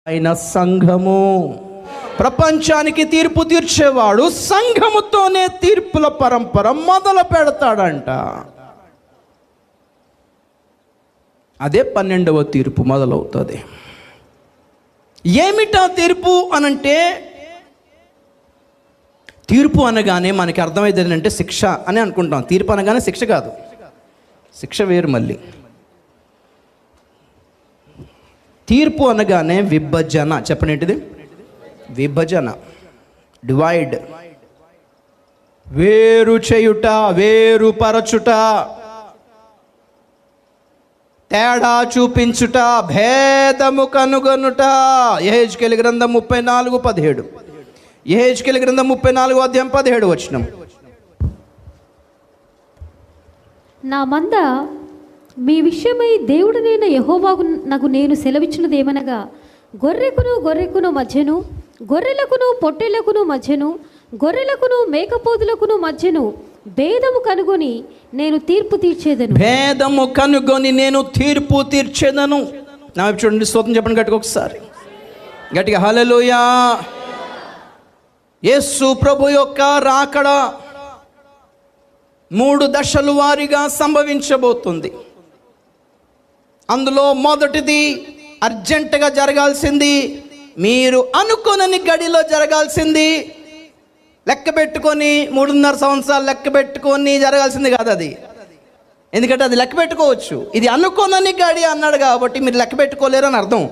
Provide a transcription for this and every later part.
ఆయన సంఘము. ప్రపంచానికి తీర్పు తీర్చేవాడు సంఘముతోనే తీర్పుల పరంపర మొదలు పెడతాడంట. అదే 12వ తీర్పు మొదలవుతుంది. ఏమిటా తీర్పు అనంటే, తీర్పు అనగానే మనకి అర్థమైంది ఏంటంటే శిక్ష అని అనుకుంటాం. తీర్పు అనగానే శిక్ష కాదు, శిక్ష వేరు. మళ్ళీ తీర్పు అనగానే విభజన. చెప్పండి ఏంటిది? విభజన, డివైడ్, వేరు చేయుట, వేరుపరచుట, తేడా చూపించుట, భేదము కనుగొనుట. యెహెజ్కేలు గ్రంథం 34:17. యెహెజ్కేలు గ్రంథం 34:17. నా మంద మీ విషయమై దేవుడనైన యెహోవాకు నాకు నేను సెలవిచ్చినదేమనగా, గొర్రెకును మధ్యను, గొర్రెలకును పొట్టేళ్లకును మధ్యను, గొర్రెలకును మేకపోతులకును మధ్యను భేదము కనుగొని నేను తీర్పు తీర్చేదను. భేదము కనుగొని నేను తీర్పు తీర్చేదను. నా వైపు చూడండి, స్తోత్రం చెప్పండి గట్టిగా ఒకసారి, గట్టిగా హల్లెలూయా. యేసు ప్రభు యొక్క రాకడ 3 దశల వారీగా సంభవించబోతుంది. అందులో మొదటిది అర్జెంటుగా జరగాల్సింది, మీరు అనుకోనని గడిలో జరగాల్సింది, లెక్క పెట్టుకొని 3.5 సంవత్సరాలు లెక్క పెట్టుకొని జరగాల్సింది కాదు అది. ఎందుకంటే అది లెక్క పెట్టుకోవచ్చు, ఇది అనుకోనని గడి అన్నాడు కాబట్టి మీరు లెక్క పెట్టుకోలేరు అని అర్థం.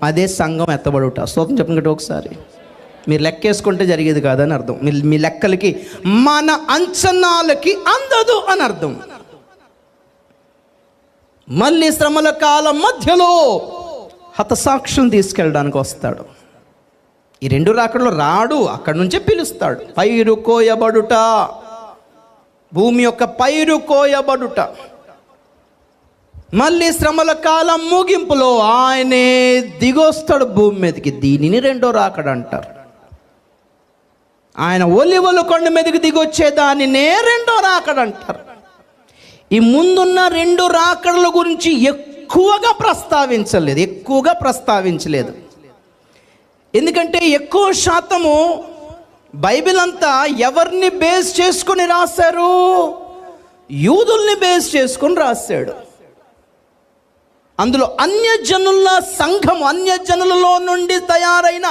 అదే సంఘం ఎత్తబడుట. స్తోత్రం చెప్పండి ఒకసారి. మీరు లెక్కేసుకుంటే జరిగేది కాదని అర్థం. మీ లెక్కలకి, మన అంచనాలకి అందదు అని అర్థం. మళ్ళీ శ్రమల కాలం మధ్యలో హతసాక్షులను తీసుకెళ్ళడానికి వస్తాడు. ఈ 2 రాకడలో రాడు, అక్కడి నుంచే పిలుస్తాడు. పైరు కోయబడుట, భూమి యొక్క పైరు కోయబడుట. మళ్ళీ శ్రమల కాలం ముగింపులో ఆయనే దిగొస్తాడు భూమి మీదకి. దీనిని 2వ రాకడ అంటారు. ఆయన ఒలివల కొండ మీదకి దిగొచ్చే దానినే 2వ రాకడ అంటారు. ఈ ముందున్న 2 రాకడల గురించి ఎక్కువగా ప్రస్తావించలేదు. ఎందుకంటే ఎక్కువ శాతము బైబిల్ అంతా ఎవరిని బేస్ చేసుకొని రాశారు? యూదుల్ని బేస్ చేసుకొని రాశాడు. అందులో అన్యజనుల సంఘం, అన్యజనులలో నుండి తయారైన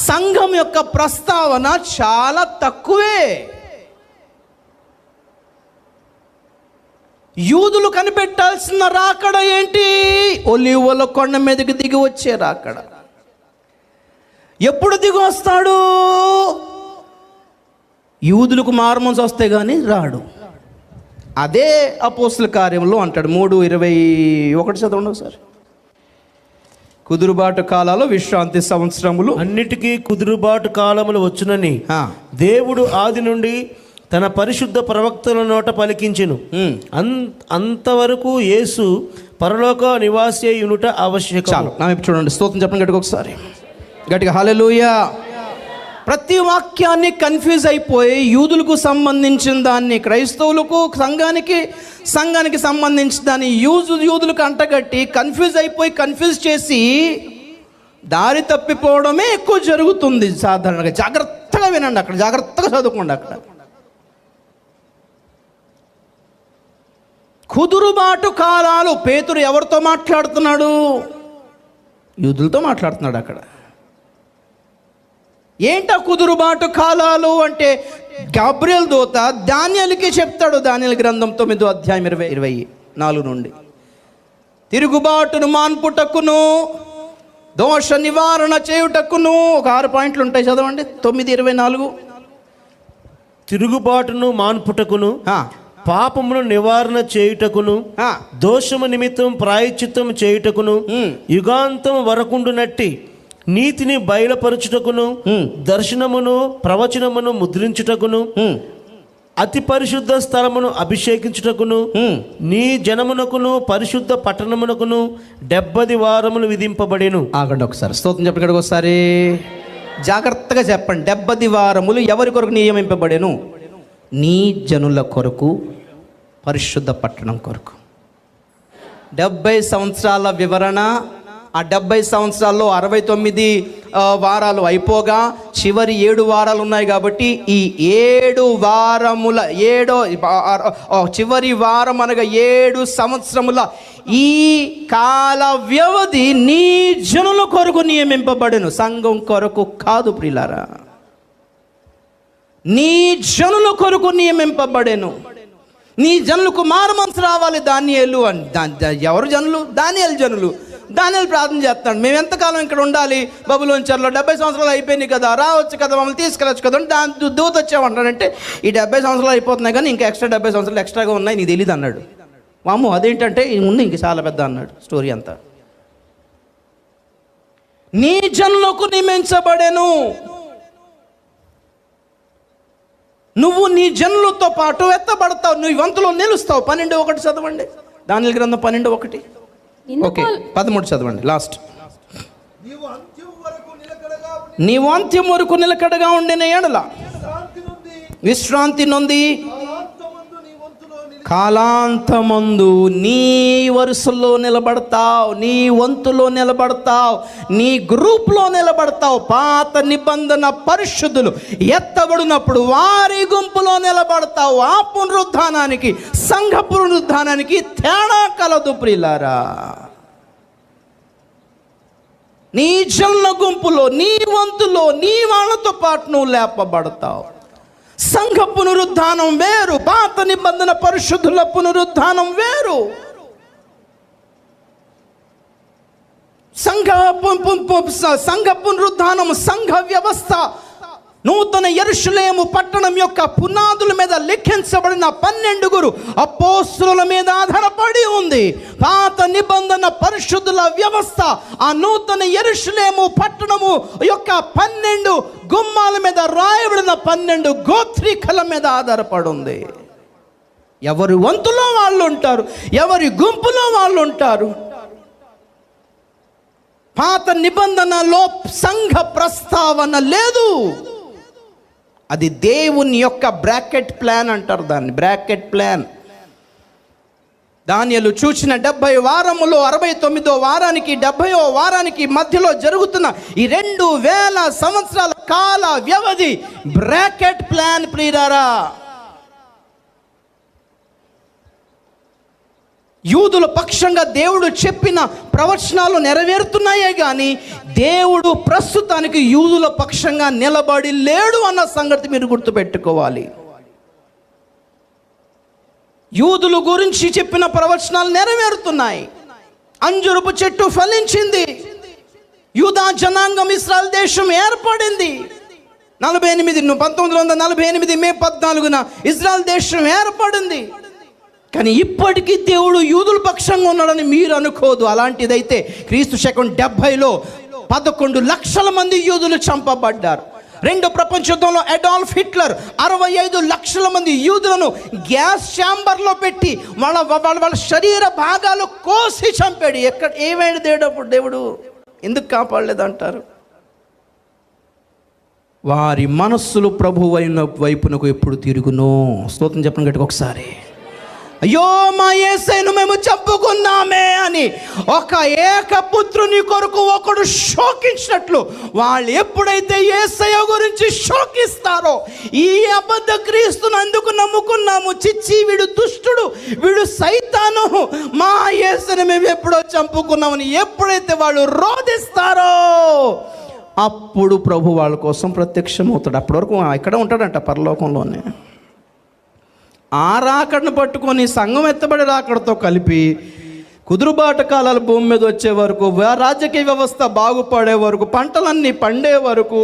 సంఘం యొక్క ప్రస్తావన చాలా తక్కువే. యూదులు కనిపెట్టాల్సిన రాకడ ఏంటి? ఒలీవల కొండ మీదకి దిగి వచ్చే రాకడ. ఎప్పుడు దిగి వస్తాడు? యూదులకు మారుమనసు వస్తే కానీ రాడు. అదే అపోస్తుల కార్యంలో అంటాడు. 3:21 చదవండి ఒకసారి. కుదురుబాటు కాలాలు, విశ్రాంతి సంవత్సరములు, అన్నిటికీ కుదురుబాటు కాలములు వచ్చునని దేవుడు ఆది నుండి తన పరిశుద్ధ ప్రవక్తల నోట పలికించెను. అంతవరకు యేసు పరలోక నివాసి అయ్యుట ఆవశ్యకం. చాలు. నా వైపు చూడండి, స్తోత్రం చెప్పండి గట్టిగా ఒకసారి, గట్టిగా హల్లెలూయా. ప్రతి వాక్యాన్ని కన్ఫ్యూజ్ అయిపోయి యూదులకు సంబంధించిన దాన్ని క్రైస్తవులకు, సంఘానికి సంబంధించిన దాన్ని యూదులకు అంటగట్టి కన్ఫ్యూజ్ చేసి దారి తప్పిపోవడమే ఎక్కువ జరుగుతుంది సాధారణంగా. జాగ్రత్తగా వినండి, అక్కడ జాగ్రత్తగా చదువుకోండి. అక్కడ కుదురుబాటు కాలాలు. పేతురు ఎవరితో మాట్లాడుతున్నాడు? యూదులతో మాట్లాడుతున్నాడు. అక్కడ ఏంటా కుదురుబాటు కాలాలు అంటే, గాబ్రియల్ దూత దానియేలుకి చెప్తాడు. దానియేలు గ్రంథం 9:24 నుండి, తిరుగుబాటును మాన్పుటకును, దోష నివారణ చేయుటకును. ఒక 6 పాయింట్లు ఉంటాయి, చదవండి. 9:24. తిరుగుబాటును మాన్పుటకును, పాపమును నివారణ చేయుటకును, దోషము నిమిత్తం ప్రాయశ్చిత్తం చేయుటకును, యుగాంతం వరకుండునట్టి నీతిని బయలుపరచుటకును, దర్శనమును ప్రవచనమును ముద్రించుటకును, అతి పరిశుద్ధ స్థలమును అభిషేకించుటకును, నీ జనమునకును పరిశుద్ధ పట్టణమునకును 70 వారములు విధింపబడెను. ఆగండి ఒకసారి, స్తోత్రం చెప్పండి ఒకసారి, జాగ్రత్తగా చెప్పండి. 70 వారములు ఎవరి కొరకు నియమింపబడెను? నీ జనుల కొరకు, పరిశుద్ధ పట్టణం కొరకు. 70 సంవత్సరాల వివరణ ఆ 70 సంవత్సరాల్లో 69 వారాలు అయిపోగా చివరి 7 వారాలు ఉన్నాయి కాబట్టి ఈ 7 వారముల చివరి వారం అనగా 7 సంవత్సరముల ఈ కాల వ్యవధి నీ జనుల కొరకు నియమింపబడెను, సంఘం కొరకు కాదు ప్రియులారా. నీ జనుల కొరకు నియమింపబడెను. నీ జనులకు మారుమనసు రావాలి. దానియేలు ఎవరు జనులు? దానియేలు జనులు. దానియేలు ప్రార్థన చేస్తాడు, మేము ఎంతకాలం ఇక్కడ ఉండాలి? బబులోను చెరలో 70 సంవత్సరాలు అయిపోయినాయి కదా, రావచ్చు కదా, మమ్మల్ని తీసుకెళ్ళచ్చు కదా. దాని దూత వచ్చామంటాడంటే ఈ 70 సంవత్సరాలు అయిపోతున్నాయి కానీ ఇంకా ఎక్స్ట్రా 70 సంవత్సరాలు ఎక్స్ట్రాగా ఉన్నాయి, నీకు తెలియదు అన్నాడు. వాము అదేంటంటే ఉంది ఇంక చాలా పెద్ద అన్నాడు స్టోరీ అంతా. నీ జనులకు నియమించబడెను. నువ్వు నీ జనులతో పాటు ఎత్తబడతావు, నువ్వు వంతులో నిలుస్తావు. 12:1 చదవండి, దానియేలు గ్రంథం 12:1. ఓకే, 13 చదవండి లాస్ట్. నీవు అంత్యం వరకు నిలకడగా ఉండిన ఎడల విశ్రాంతి నొంది కాలాంతమందు నీ వరుసలో నిలబడతావు, నీ వంతులో నిలబడతావు, నీ గ్రూప్లో నిలబడతావు. పాత నిబంధన పరిశుద్ధులు ఎత్తబడినప్పుడు వారి గుంపులో నిలబడతావు. ఆ పునరుద్ధానానికి సంఘ పునరుద్ధానానికి తేడా కలదు ప్రియులారా. నీ జనుల గుంపులో, నీ వంతులో, నీ వాళ్ళతో పాటు నువ్వు లేపబడతావు. సంఘ పునరుద్ధానం వేరు, పాత నిబంధన పరిశుద్ధుల పునరుద్ధానం వేరు. సంఘ పునరుద్ధానం, సంఘ వ్యవస్థ నూతన యెరూషలేము పట్టణం యొక్క పునాదుల మీద లిఖించబడిన 12 అపోస్తలుల మీద ఆధారపడి ఉంది. పాత నిబంధన పరిశుద్ధుల వ్యవస్థ ఆ నూతన యెరూషలేము పట్టణము యొక్క 12 గుమ్మాల మీద రాయబడిన 12 గోత్రికల మీద ఆధారపడి ఉంది. ఎవరి వంతులో వాళ్ళు ఉంటారు, ఎవరి గుంపులో వాళ్ళు ఉంటారు. పాత నిబంధనలో సంఘ ప్రస్తావన లేదు. అది దేవుని యొక్క బ్రాకెట్ ప్లాన్ అంటారు దాన్ని, బ్రాకెట్ ప్లాన్. దానియేలు చూసిన 70 వారములో 69వ వారానికి 70వ వారానికి మధ్యలో జరుగుతున్న ఈ 2000 సంవత్సరాల కాల వ్యవధి బ్రాకెట్ ప్లాన్ ప్రియులారా. యూదుల పక్షంగా దేవుడు చెప్పిన ప్రవచనాలు నెరవేరుతున్నాయే కానీ దేవుడు ప్రస్తుతానికి యూదుల పక్షంగా నిలబడి లేడు అన్న సంగతి మీరు గుర్తుపెట్టుకోవాలి. యూదుల గురించి చెప్పిన ప్రవచనాలు నెరవేరుతున్నాయి. అంజురపు చెట్టు ఫలించింది, యూదా జనాంగం ఇశ్రాయేల్ దేశం ఏర్పడింది. 1948 మే 14న ఇశ్రాయేల్ దేశం ఏర్పడింది. కానీ ఇప్పటికీ దేవుడు యూదుల పక్షంగా ఉన్నాడని మీరు అనుకోదు. అలాంటిదైతే క్రీస్తు శకం 70లో 11 లక్షల మంది యూదులు చంపబడ్డారు. 2వ ప్రపంచ యుద్ధంలో అడాల్ఫ్ హిట్లర్ 65 లక్షల మంది యూదులను గ్యాస్ ఛాంబర్లో పెట్టి వాళ్ళ శరీర భాగాలు కోసి చంపాడు. ఏమైంది దేవుడు ఎందుకు కాపాడలేదంటారు? వారి మనస్సులు ప్రభువైన వైపునకు ఎప్పుడు తిరుగునో. స్తోత్రం చెప్పండి గట్టిగా ఒకసారి. అయ్యో మా యేసయ్యను మేము చంపుకున్నామే అని ఒక ఏకపుత్రుని కొరకు ఒకడు శోకించినట్లు వాళ్ళు ఎప్పుడైతే యేసయ్య గురించి శోకిస్తారో, ఈ అబద్ధ క్రీస్తును అందుకు నమ్ముకున్నాము, చిచ్చి వీడు దుష్టుడు, వీడు సైతాను, మా యేసయ్యను మేము ఎప్పుడో చంపుకున్నామని ఎప్పుడైతే వాళ్ళు రోధిస్తారో అప్పుడు ప్రభు వాళ్ళ కోసం ప్రత్యక్షమవుతాడు. అప్పటి వరకు ఇక్కడ ఉంటాడంట పరలోకంలోనే. ఆ రాకడను పట్టుకొని సంఘం ఎత్తబడి రాకడతో కలిపి కుదురుబాట కాలాలు భూమి మీద వచ్చే వరకు, రాజకీయ వ్యవస్థ బాగుపడే వరకు, పంటలన్నీ పండే వరకు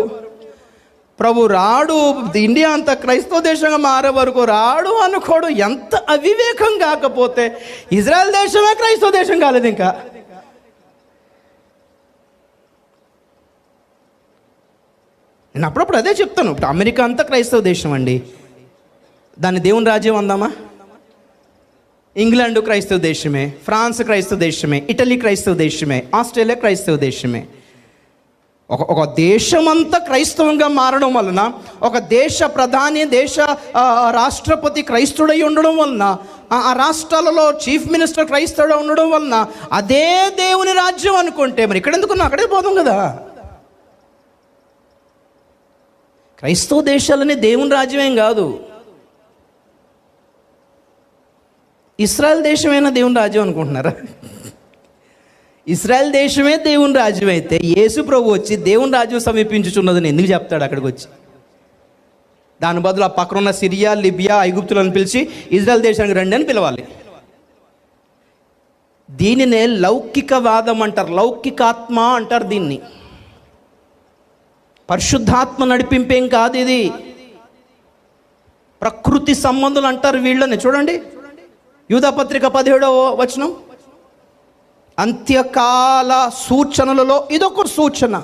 ప్రభు రాడు, ఇండియా అంతా క్రైస్తవ దేశంగా మారే వరకు రాడు అనుకోడు. ఎంత అవివేకం కాకపోతే ఇజ్రాయెల్ దేశమే క్రైస్తవ దేశం కాలేదు ఇంకా. నేను అప్పుడప్పుడు అదే చెప్తాను. ఇప్పుడు అమెరికా అంతా క్రైస్తవ దేశం అండి, దాన్ని దేవుని రాజ్యం అందామా? ఇంగ్లాండ్ క్రైస్తవ దేశమే, ఫ్రాన్స్ క్రైస్తవ దేశమే, ఇటలీ క్రైస్తవ దేశమే, ఆస్ట్రేలియా క్రైస్తవ దేశమే. ఒక దేశమంతా క్రైస్తవంగా మారడం వలన, ఒక దేశ ప్రధాని, దేశ రాష్ట్రపతి క్రైస్తవుడై ఉండడం వలన, ఆ రాష్ట్రాలలో చీఫ్ మినిస్టర్ క్రైస్తవుడు ఉండడం వలన అదే దేవుని రాజ్యం అనుకుంటే మరి ఇక్కడ ఎందుకున్నా అక్కడే పోదాం కదా. క్రైస్తవ దేశాలని దేవుని రాజ్యమేం కాదు. ఇస్రాయల్ దేశమైనా దేవుని రాజ్యం అనుకుంటున్నారా? ఇస్రాయల్ దేశమే దేవుని రాజ్యం అయితే యేసు ప్రభు వచ్చి దేవుని రాజ్యం సమీపించుచున్నదని ఎందుకు చెప్తాడు అక్కడికి వచ్చి? దాని బదులు ఆ పక్కన ఉన్న సిరియా, లిబియా, ఐగుప్తులను పిలిచి ఇజ్రాయెల్ దేశానికి రండి అని పిలవాలి. దీనినే లౌకికవాదం అంటారు, లౌకికాత్మ అంటారు దీన్ని. పరిశుద్ధాత్మ నడిపింపేం కాదు ఇది. ప్రకృతి సంబంధులు అంటారు వీళ్ళని. చూడండి యూదాపత్రిక 17వ వచనం, అంత్యకాల సూచనలలో ఇదొక సూచన.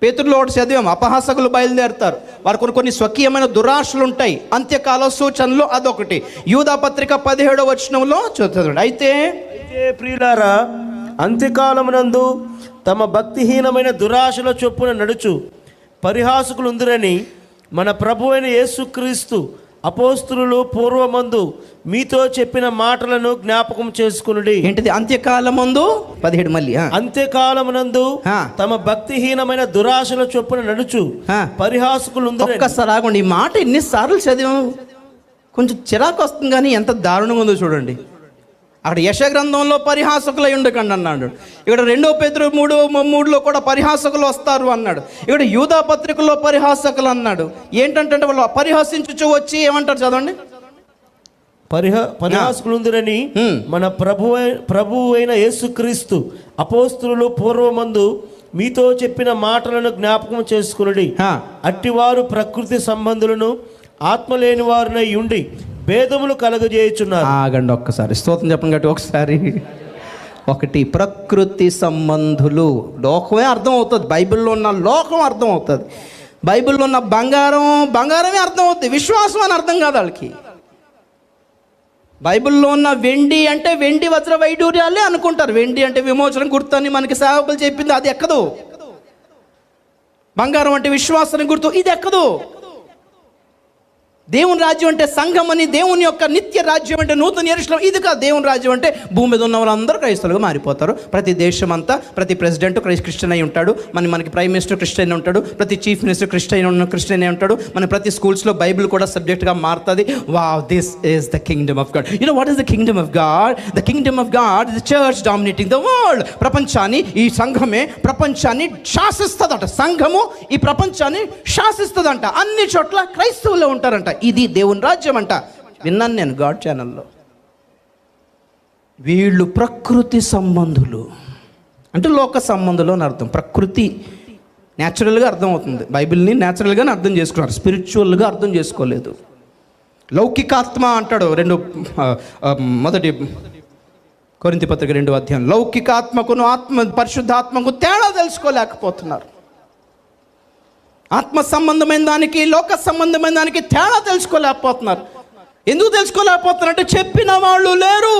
పేతురులో ఒకటి చదివాం, అపహాసకులు బయలుదేరుతారు, వారు కొన్ని స్వకీయమైన దురాశలు ఉంటాయి. అంత్యకాల సూచనలు అదొకటి. యూదాపత్రిక 17వ వచనంలో చదువుతాడు. అయితే ప్రియులారా, అంత్యకాలమునందు తమ భక్తిహీనమైన దురాశల చొప్పున నడుచు పరిహాసకులుందురని మన ప్రభు అయిన యేసుక్రీస్తు అపోస్తులు పూర్వమందు మీతో చెప్పిన మాటలను జ్ఞాపకం చేసుకునుడి. ఏంటిది? అంత్యకాలమందు 17 మళ్ళీ అంత్యకాలమునందు తమ భక్తిహీనమైన దురాశల చొప్పున నడుచు పరిహాసకులుందురని. ఒక్కసారి ఆగండి, ఈ మాట ఎన్నిసార్లు చదివాం, కొంచెం చిరాకు వస్తుంది కానీ ఎంత దారుణంగా ఉందో చూడండి. అక్కడ యెషయా గ్రంథంలో పరిహాసకులై ఉండకండి అన్నాడు. ఇక్కడ 2 పేతురు 3:3లో కూడా పరిహాసకులు వస్తారు అన్నాడు. ఇక్కడ యూదా పత్రికలో పరిహాసకులు అన్నాడు. ఏంటంటే వాళ్ళు పరిహసించుచు వచ్చి ఏమంటారు చదవండి, పరిహాసకులుందురని మన ప్రభు అయిన యేసుక్రీస్తు అపోస్తులు పూర్వమందు మీతో చెప్పిన మాటలను జ్ఞాపకం చేసుకునుడి. అట్టివారు ప్రకృతి సంబంధులను ఆత్మ లేని వారినై ఉండి భేదములు కలగజేయుచున్నారు. ఆగండి ఒక్కసారి, స్తోత్రం చెప్పండి గట్టి ఒకసారి. ఒకటి, ప్రకృతి సంబంధులు. లోకమే అర్థం అవుతుంది, బైబిల్లో ఉన్న లోకం అర్థం అవుతుంది. బైబిల్లో ఉన్న బంగారమే అర్థం అవుతుంది, విశ్వాసం అని అర్థం కాదు వాళ్ళకి. బైబిల్లో ఉన్న వెండి అంటే వెండి వజ్ర వైడూర్యాలే అనుకుంటారు. వెండి అంటే విమోచన గుర్తు అని మనకి సేవకులు చెప్పింది, అది ఎక్కదు. బంగారం అంటే విశ్వాసానికి గుర్తు, ఇది ఎక్కదు. దేవుని రాజ్యం అంటే సంఘం అని, దేవుని యొక్క నిత్య రాజ్యం అంటే నూతన యెరూషలేము, ఇది కాదు. దేవుని రాజ్యం అంటే భూమి మీద ఉన్న వాళ్ళందరూ క్రైస్తవులుగా మారిపోతారు. ప్రతి దేశం అంతా ప్రతి ప్రెసిడెంట్ క్రిస్టియన్ అయి ఉంటాడు, మనకి ప్రైమ్ మినిస్టర్ క్రిస్టియన్ ఉంటాడు, ప్రతి చీఫ్ మినిస్టర్ క్రిస్టియన్ అయి ఉంటాడు. మన ప్రతి స్కూల్స్లో బైబిల్ కూడా సబ్జెక్ట్గా మారుతుంది. Wow, this is the Kingdom of God. You know what is the Kingdom of God? The Kingdom of God is the church dominating the world. ప్రపంచాన్ని, ఈ సంఘమే ప్రపంచాన్ని శాసిస్తుందట. సంఘము ఈ ప్రపంచాన్ని శాసిస్తుందంట. అన్ని చోట్ల క్రైస్తవులు ఉంటారంట. ఇది దేవుని రాజ్యం అంట. విన్నాను నేను గాడ్ ఛానల్లో. వీళ్ళు ప్రకృతి సంబంధులు అంటే లోక సంబంధులు అని అర్థం. ప్రకృతి న్యాచురల్గా అర్థం అవుతుంది, బైబిల్ని న్యాచురల్గానే అర్థం చేసుకున్నారు, స్పిరిచువల్గా అర్థం చేసుకోలేదు. లౌకికాత్మ అంటాడు. మొదటి కొరింథీ పత్రిక 2వ అధ్యాయం. లౌకికాత్మకును పరిశుద్ధాత్మకు తేడా తెలుసుకోలేకపోతున్నారు. ఆత్మ సంబంధమైన దానికి, లోక సంబంధమైన దానికి తేడా తెలుసుకోలేకపోతున్నారు. ఎందుకు తెలుసుకోలేకపోతున్నారు అంటే చెప్పిన వాళ్ళు లేరు.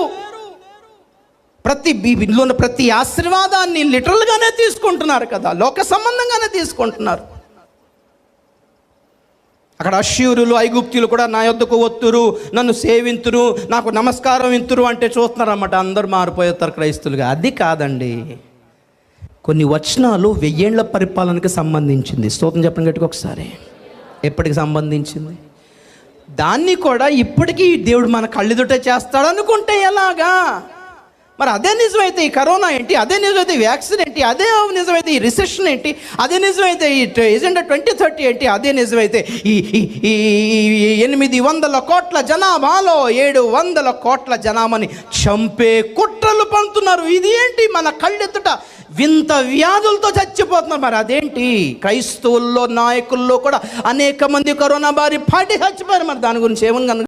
ప్రతి ఆశీర్వాదాన్ని లిటరల్గానే తీసుకుంటున్నారు కదా, లోక సంబంధంగానే తీసుకుంటున్నారు. అక్కడ అష్యూరులు, ఐగుప్తులు కూడా నా యొద్దకు వత్తురు, నన్ను సేవింతురు, నాకు నమస్కారం ఇంతురు అంటే చూస్తున్నారు అన్నమాట. అందరూ మారిపోతారు క్రైస్తులుగా. అది కాదండి. కొన్ని వచనాలు 1000 ఏళ్ల పరిపాలనకి సంబంధించింది. స్తోత్రం చెప్పండి గట్టిగా ఒకసారి. ఎప్పటికి సంబంధించింది? దాన్ని కూడా ఇప్పటికీ దేవుడు మన కళ్ళెదుటే చేస్తాడు అనుకుంటే ఎలాగా? మరి అదే నిజమైతే ఈ కరోనా ఏంటి? అదే నిజమైతే వ్యాక్సిన్ ఏంటి? అదే నిజమైతే ఈ రిసెషన్ ఏంటి? అదే నిజమైతే ఈ ఎజెండా 2030 ఏంటి? అదే నిజమైతే ఈ 800 కోట్ల జనాభాలో 700 కోట్ల జనాభాని చంపే కుట్రలు పంతున్నారు. ఇది ఏంటి? మన కళ్ళెత్తుట వింత వ్యాధులతో చచ్చిపోతున్నారు. మరి అదేంటి? క్రైస్తవుల్లో, నాయకుల్లో కూడా అనేక మంది కరోనా బారి పాటి చచ్చిపోయారు. మరి దాని గురించి ఏమని